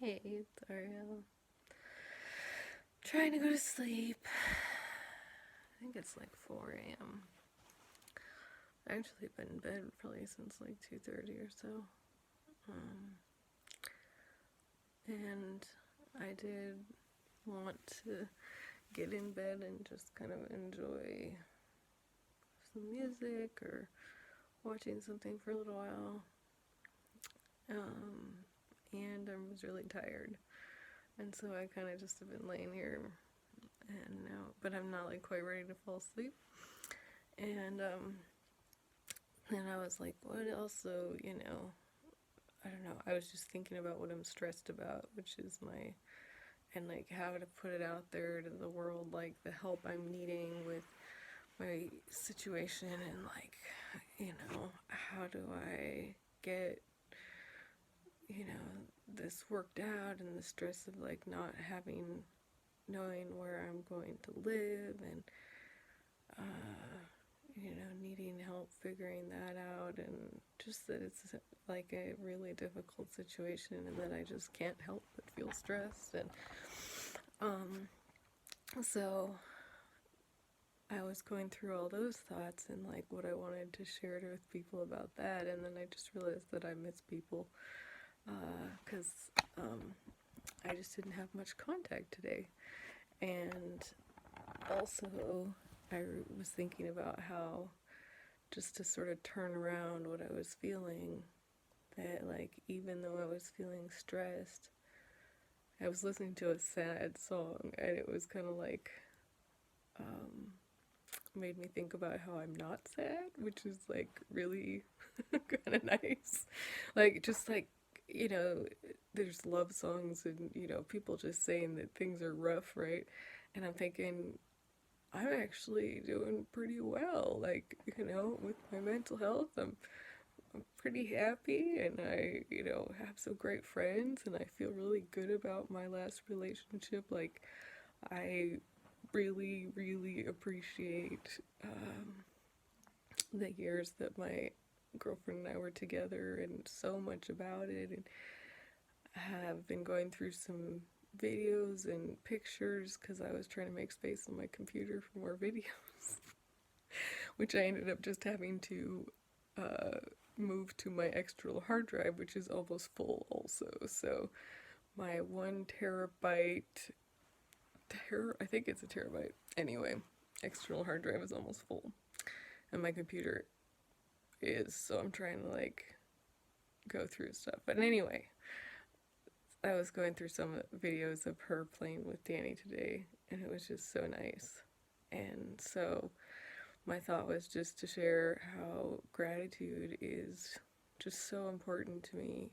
Hey, it's Ariel. Trying to go to sleep. I think it's like 4 a.m. I've actually been in bed probably since like 2:30 or so. Um, and I did want to get in bed and just kind of enjoy some music or watching something for a little while. And I was really tired. And so I kind of just have been laying here and now, but I'm not like quite ready to fall asleep. And then I was like, what else? So, I don't know. I was just thinking about what I'm stressed about, which is and like how to put it out there to the world, like the help I'm needing with my situation, and like, how do I get, this worked out, and the stress of like not knowing where I'm going to live, and, needing help figuring that out, and just that it's like a really difficult situation, and that I just can't help but feel stressed. And so I was going through all those thoughts and like what I wanted to share with people about that, and then I just realized that I miss people because I just didn't have much contact today. And also, I was thinking about how, just to sort of turn around what I was feeling, that like even though I was feeling stressed, I was listening to a sad song, and it was kind of like um, made me think about how I'm not sad, which is like really kind of nice. Like just like, you know, there's love songs, and people just saying that things are rough, right? And I'm thinking, I'm actually doing pretty well. Like, with my mental health, I'm pretty happy, and I have some great friends, and I feel really good about my last relationship. Like, I really, really appreciate the years that my girlfriend and I were together, and so much about it, and have been going through some videos and pictures because I was trying to make space on my computer for more videos, which I ended up just having to uh, move to my external hard drive, which is almost full also. So my 1 terabyte, I think it's a terabyte. Anyway, external hard drive is almost full, and my computer is. So I'm trying to like go through stuff. But anyway, I was going through some videos of her playing with Danny today, and it was just so nice. And so my thought was just to share how gratitude is just so important to me.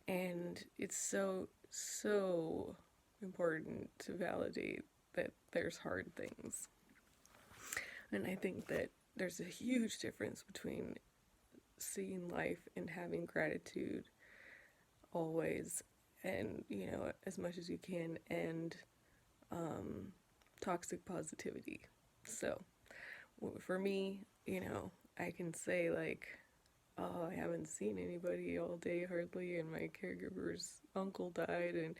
And it's so, so important to validate that there's hard things. And I think that there's a huge difference between seeing life and having gratitude always, and as much as you can, and toxic positivity. So for me, I can say like, oh, I haven't seen anybody all day hardly, and my caregiver's uncle died, and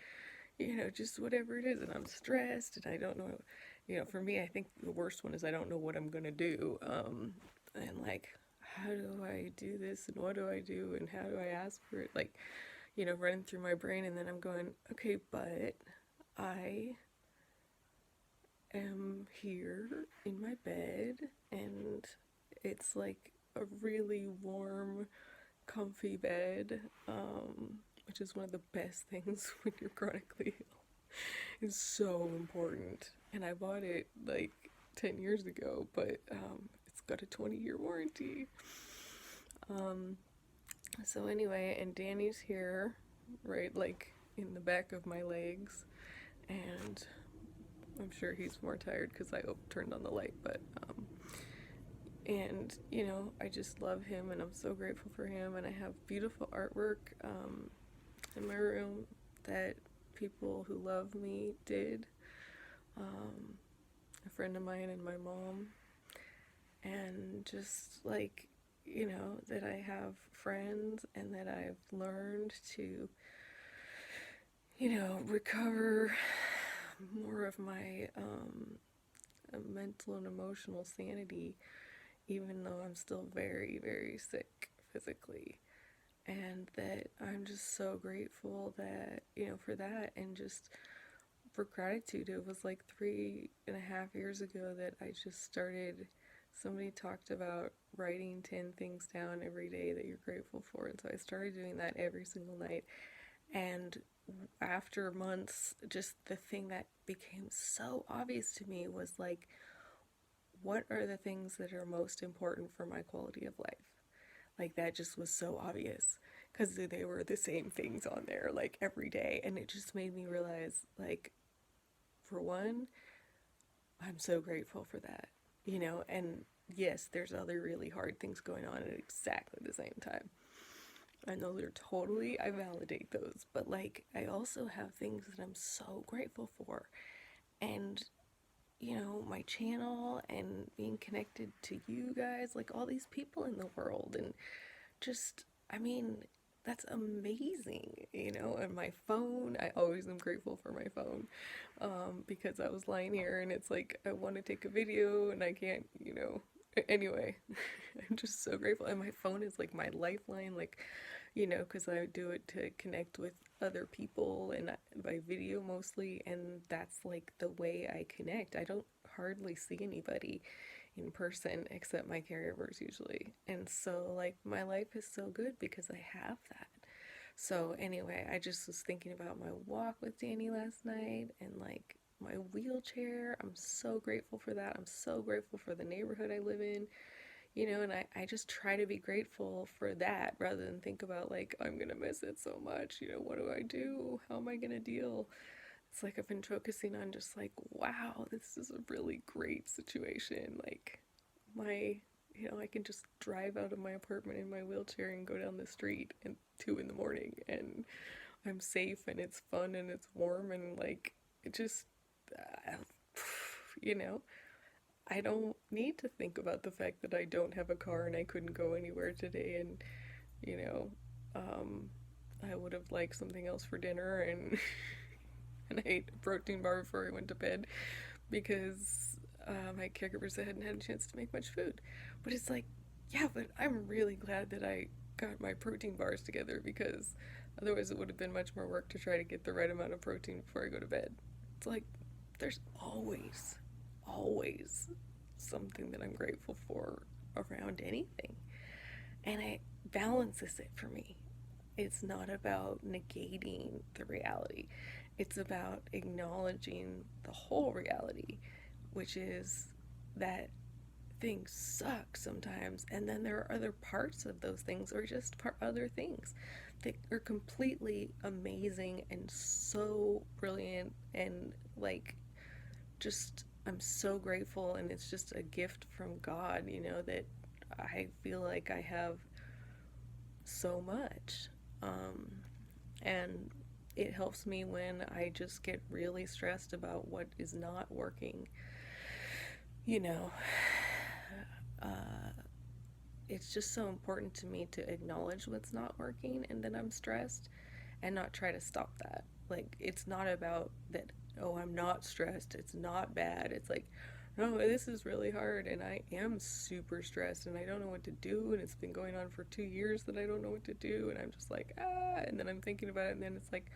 just whatever it is, and I'm stressed, and I don't know. For me, I think the worst one is I don't know what I'm gonna do, and like, how do I do this, and what do I do, and how do I ask for it, like, running through my brain, and then I'm going, okay, but I am here in my bed, and it's like a really warm, comfy bed, which is one of the best things when you're chronically ill. It's so important. And I bought it like 10 years ago, but it's got a 20-year warranty. Um, so, anyway, and Danny's here, right, like in the back of my legs, and I'm sure he's more tired because I turned on the light, but and I just love him, and I'm so grateful for him, and I have beautiful artwork in my room that people who love me did, a friend of mine and my mom, and just like, that I have friends, and that I've learned to recover more of my mental and emotional sanity, even though I'm still very, very sick physically. And that I'm just so grateful that, for that, and just for gratitude. It was like 3.5 years ago that I just started. Somebody talked about writing 10 things down every day that you're grateful for. And so I started doing that every single night. And after months, just the thing that became so obvious to me was like, what are the things that are most important for my quality of life? Like, that just was so obvious because they were the same things on there like every day. And it just made me realize, like, for one, I'm so grateful for that, and yes, there's other really hard things going on at exactly the same time. I know they're totally, I validate those, but like, I also have things that I'm so grateful for. And, my channel and being connected to you guys, like all these people in the world, and just, I mean, that's amazing, And my phone, I always am grateful for my phone, because I was lying here and it's like, I want to take a video and I can't, Anyway, I'm just so grateful. And my phone is like my lifeline, like, because I do it to connect with other people and by video mostly. And that's like the way I connect. I don't hardly see anybody in person except my caregivers usually. And so, like, my life is so good because I have that. So, anyway, I just was thinking about my walk with Danny last night and like my wheelchair. I'm so grateful for that. I'm so grateful for the neighborhood I live in, and I just try to be grateful for that rather than think about like, I'm gonna miss it so much, what do I do? How am I gonna deal? It's like I've been focusing on just like, wow, this is a really great situation. Like, I can just drive out of my apartment in my wheelchair and go down the street at 2 in the morning, and I'm safe and it's fun and it's warm, and like, it just, uh, you know, I don't need to think about the fact that I don't have a car and I couldn't go anywhere today, and, you know, um, I would have liked something else for dinner, and and I ate a protein bar before I went to bed because my caregivers hadn't had a chance to make much food. But it's like, yeah, but I'm really glad that I got my protein bars together, because otherwise it would have been much more work to try to get the right amount of protein before I go to bed. It's like, there's always, always something that I'm grateful for around anything. And it balances it for me. It's not about negating the reality. It's about acknowledging the whole reality, which is that things suck sometimes, and then there are other parts of those things, or just other things that are completely amazing and so brilliant, and like, just, I'm so grateful, and it's just a gift from God, that I feel like I have so much. And it helps me when I just get really stressed about what is not working. You know, uh, it's just so important to me to acknowledge what's not working and that I'm stressed, and not try to stop that. Like, it's not about that, oh, I'm not stressed, it's not bad. It's like, no, this is really hard and I am super stressed and I don't know what to do, and it's been going on for 2 years that I don't know what to do, and I'm just like, and then I'm thinking about it, and then it's like,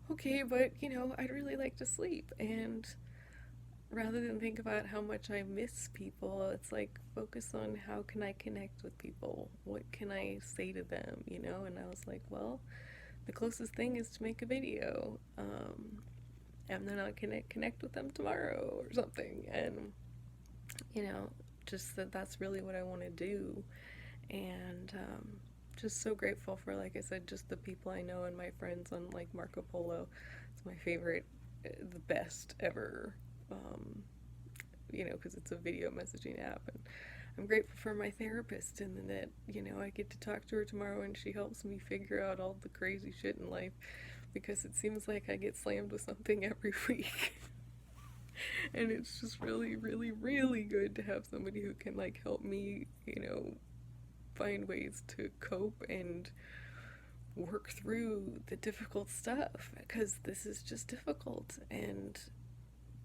okay, but I'd really like to sleep. And rather than think about how much I miss people, it's like, focus on how can I connect with people? What can I say to them, And I was like, well, the closest thing is to make a video. And then I'll connect with them tomorrow or something. And, you know, just that's really what I want to do. And just so grateful for, like I said, just the people I know and my friends on like Marco Polo. It's my favorite, the best ever, because it's a video messaging app. And I'm grateful for my therapist, and that, I get to talk to her tomorrow and she helps me figure out all the crazy shit in life, because it seems like I get slammed with something every week. And it's just really, really, really good to have somebody who can like help me, find ways to cope and work through the difficult stuff, because this is just difficult. And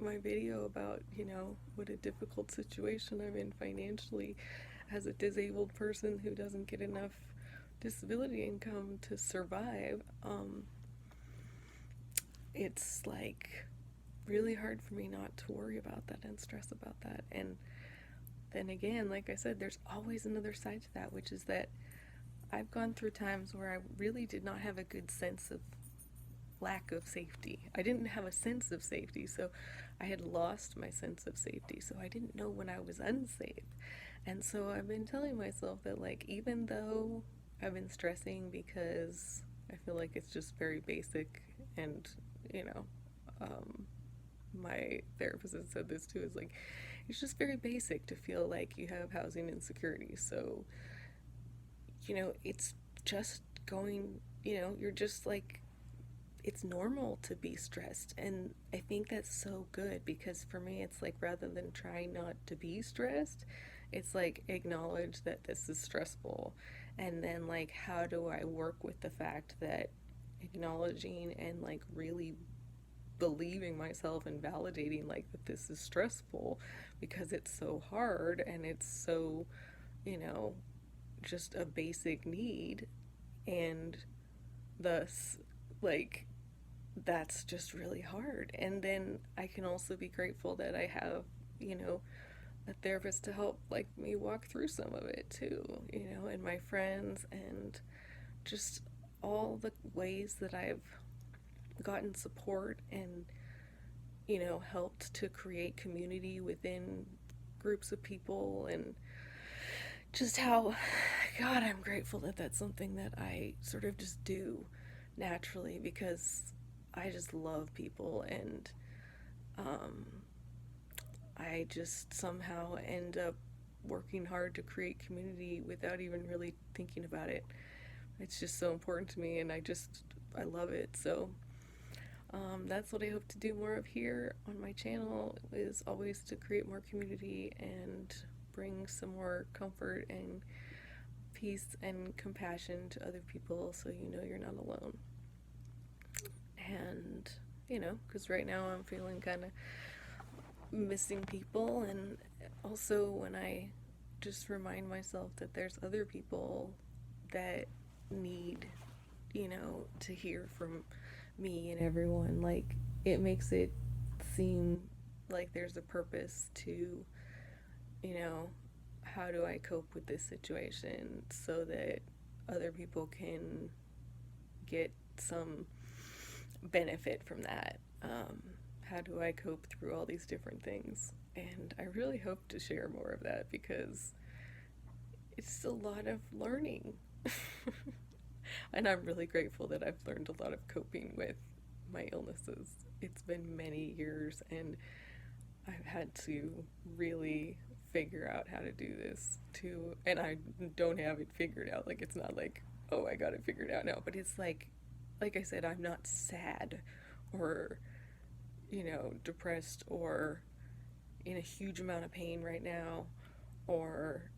my video about, what a difficult situation I'm in financially as a disabled person who doesn't get enough disability income to survive, it's like really hard for me not to worry about that and stress about that. And then again, like I said, there's always another side to that, which is that I've gone through times where I really did not have a good sense of lack of safety. I didn't have a sense of safety, so I had lost my sense of safety, so I didn't know when I was unsafe. And so I've been telling myself that, like, even though I've been stressing because I feel like it's just very basic, and, my therapist has said this too, is like, it's just very basic to feel like you have housing insecurity. So, it's just going, you're just like, it's normal to be stressed. And I think that's so good, because for me, it's like, rather than trying not to be stressed, it's like, acknowledge that this is stressful. And then, like, how do I work with the fact that acknowledging and, like, really believing myself and validating, like, that this is stressful because it's so hard and it's so, you know, just a basic need, and thus, like, that's just really hard. And then I can also be grateful that I have, a therapist to help, like, me walk through some of it too, and my friends, and just all the ways that I've gotten support and, helped to create community within groups of people, and just how, God, I'm grateful that that's something that I sort of just do naturally, because I just love people, and I just somehow end up working hard to create community without even really thinking about it. It's just so important to me, and I love it. So that's what I hope to do more of here on my channel, is always to create more community and bring some more comfort and peace and compassion to other people, so you're not alone. And, because right now I'm feeling kind of missing people, and also when I just remind myself that there's other people that need, to hear from me and everyone, like, it makes it seem like there's a purpose to, how do I cope with this situation so that other people can get some benefit from that. How do I cope through all these different things? And I really hope to share more of that, because it's a lot of learning. And I'm really grateful that I've learned a lot of coping with my illnesses. It's been many years, and I've had to really figure out how to do this too. And I don't have it figured out. Like, it's not like, oh, I got it figured out now. But it's like I said, I'm not sad or, depressed or in a huge amount of pain right now. Or,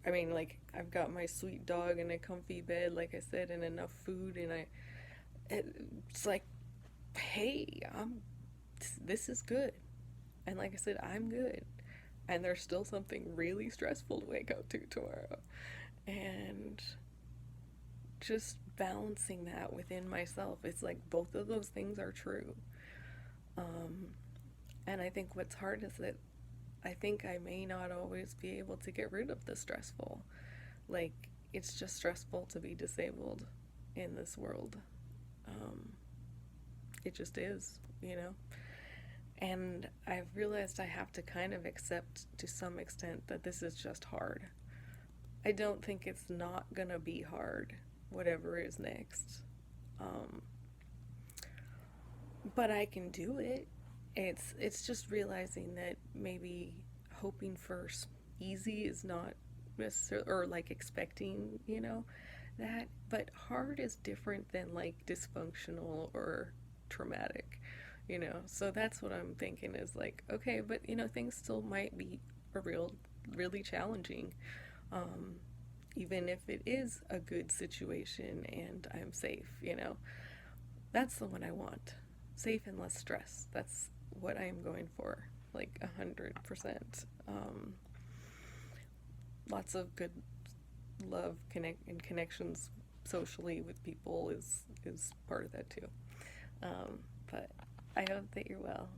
I mean, like, I've got my sweet dog in a comfy bed, like I said, and enough food. And it's like, hey, this is good. And like I said, I'm good. And there's still something really stressful to wake up to tomorrow. And just balancing that within myself, it's like both of those things are true. And I think what's hard is that I think I may not always be able to get rid of the stressful. Like, it's just stressful to be disabled in this world. It just is, And I've realized I have to kind of accept to some extent that this is just hard. I don't think it's not gonna be hard, whatever is next. But I can do it. It's just realizing that maybe hoping for easy is not necessarily, or like expecting, that. But hard is different than like dysfunctional or traumatic, So that's what I'm thinking, is like, okay, but things still might be really challenging. even if it is a good situation and I'm safe, you know. That's the one I want. Safe and less stress. That's what I am going for, like 100%. Lots of good love and connections socially with people is part of that too. But I hope that you're well.